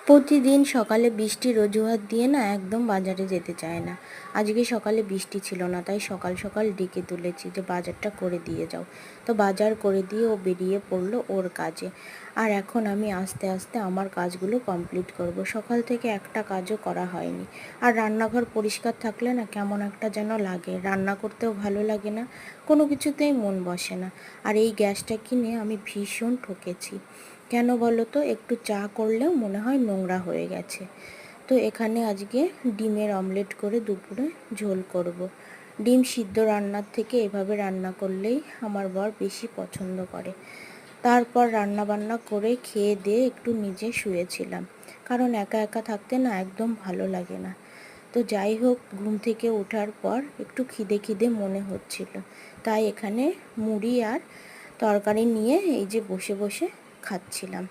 প্রতিদিন সকালে বৃষ্টির অজুহাত দিয়ে না একদম বাজারে যেতে চায় না। আজকে সকালে বৃষ্টি ছিল না, তাই সকাল সকাল ডেকে তুলেছি যে বাজারটা করে দিয়ে যাও। তো বাজার করে দিয়ে ও বেরিয়ে পড়লো ওর কাজে। আর এখন আমি আস্তে আস্তে আমার কাজগুলো কমপ্লিট করব। সকাল থেকে একটা কাজও করা হয়নি। আর রান্নাঘর পরিষ্কার থাকলে না কেমন একটা যেন লাগে, রান্না করতেও ভালো লাগে না, কোনো কিছুতেই মন বসে না। আর এই গ্যাসটা কিনে আমি ভীষণ ঠকেছি। কেন বলো তো, একটু চা করলেও মনে হয় নোংরা হয়ে গেছে। তো এখানে আজকে ডিমের অমলেট করে দুপুরে ঝোল করব। ডিম সিদ্ধ রান্নার থেকে এভাবে রান্না করলেই আমার বর বেশি পছন্দ করে। তারপর রান্না বান্না করে খেয়ে দিয়ে একটু নিজে শুয়েছিলাম, কারণ একা একা থাকতে না একদম ভালো লাগে না। তো যাই হোক, ঘুম থেকে ওঠার পর একটু খিদে খিদে মনে হচ্ছিল, তাই এখানে মুড়ি আর তরকারি নিয়ে এই যে বসে বসে খাচ্ছিলাম।